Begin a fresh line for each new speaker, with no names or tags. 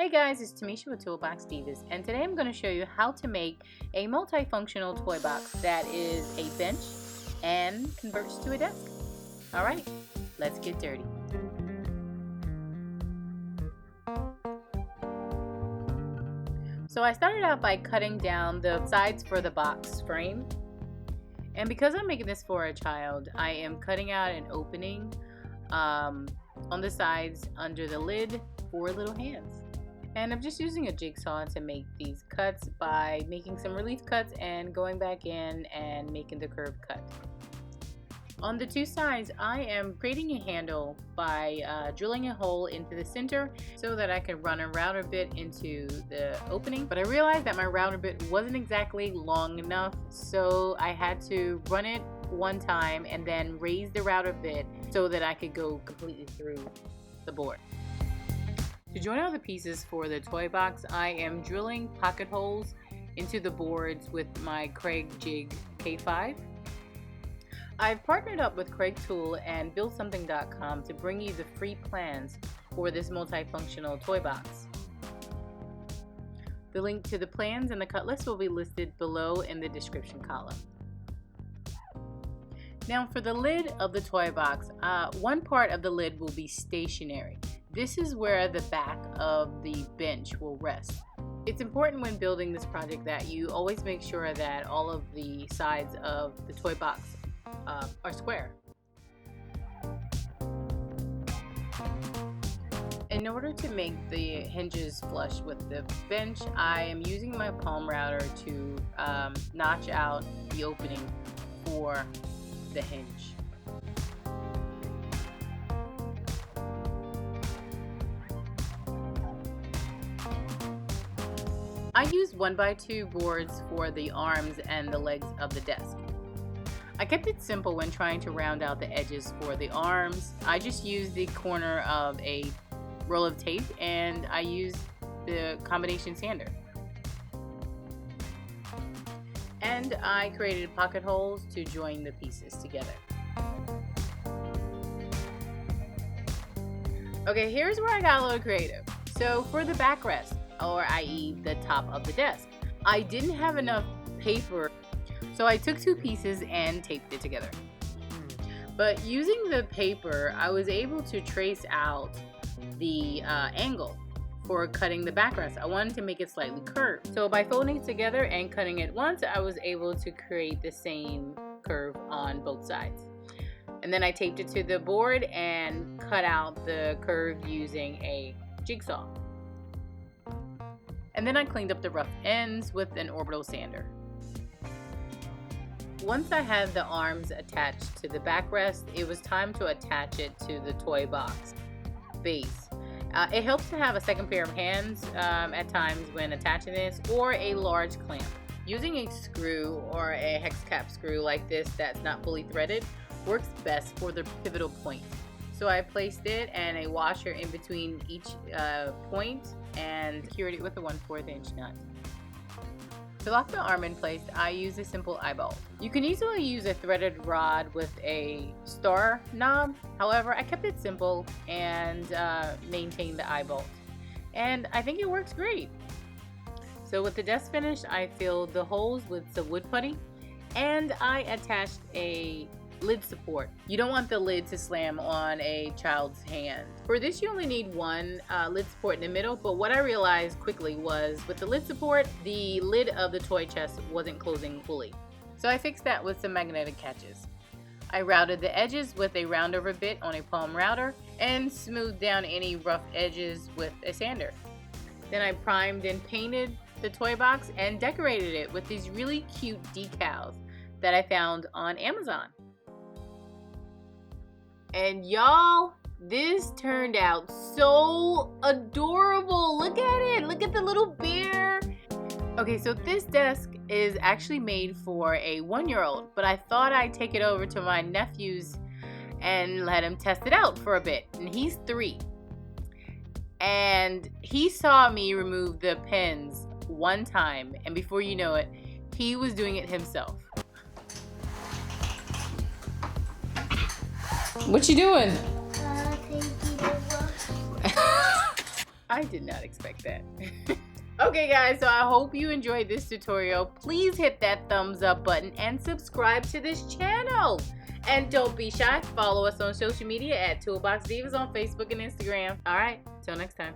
Hey guys, it's Tamisha with Toolbox Divas, and today I'm going to show you how to make a multifunctional toy box that is a bench and converts to a desk. Alright, let's get dirty. So I started out by cutting down the sides for the box frame, and because I'm making this for a child, I am cutting out an opening on the sides under the lid for little hands. And I'm just using a jigsaw to make these cuts by making some relief cuts and going back in and making the curved cut. On the two sides, I am creating a handle by drilling a hole into the center so that I can run a router bit into the opening. But I realized that my router bit wasn't exactly long enough, so I had to run it one time and then raise the router bit so that I could go completely through the board. To join all the pieces for the toy box, I am drilling pocket holes into the boards with my Craig Jig K5. I've partnered up with Craig Tool and BuildSomething.com to bring you the free plans for this multifunctional toy box. The link to the plans and the cut list will be listed below in the description column. Now for the lid of the toy box, one part of the lid will be stationary. This is where the back of the bench will rest. It's important when building this project that you always make sure that all of the sides of the toy box are square. In order to make the hinges flush with the bench, I am using my palm router to notch out the opening for the hinge. I used 1x2 boards for the arms and the legs of the desk. I kept it simple when trying to round out the edges for the arms. I just used the corner of a roll of tape and I used the combination sander. And I created pocket holes to join the pieces together. Okay, here's where I got a little creative. So for the backrest, or i.e. the top of the desk, I didn't have enough paper, so I took two pieces and taped it together. But using the paper, I was able to trace out the angle for cutting the backrest. I wanted to make it slightly curved. So by folding it together and cutting it once, I was able to create the same curve on both sides. And then I taped it to the board and cut out the curve using a jigsaw. And then I cleaned up the rough ends with an orbital sander. Once I had the arms attached to the backrest, it was time to attach it to the toy box base. It helps to have a second pair of hands at times when attaching this, or a large clamp. Using a screw or a hex cap screw like this that's not fully threaded works best for the pivotal point. So I placed it and a washer in between each point and secured it with a 1/4 inch nut. To lock the arm in place, I use a simple eye bolt. You can easily use a threaded rod with a star knob. However, I kept it simple and maintained the eye bolt. And I think it works great. So with the desk finished, I filled the holes with some wood putty and I attached a lid support. You don't want the lid to slam on a child's hand. For this, you only need one lid support in the middle, but what I realized quickly was with the lid support, the lid of the toy chest wasn't closing fully. So I fixed that with some magnetic catches. I routed the edges with a roundover bit on a palm router and smoothed down any rough edges with a sander. Then I primed and painted the toy box and decorated it with these really cute decals that I found on Amazon. And y'all, this turned out so adorable. Look at it. Look at the little bear. Okay, so this desk is actually made for a 1-year-old, but I thought I'd take it over to my nephews and let him test it out for a bit. And he's 3. And he saw me remove the pins one time, and before you know it, he was doing it himself. What you doing? I did not expect that. Okay guys, so I hope you enjoyed this tutorial. Please hit that thumbs up button and subscribe to this channel. And don't be shy, follow us on social media at Toolbox Divas on Facebook and Instagram. Alright, till next time.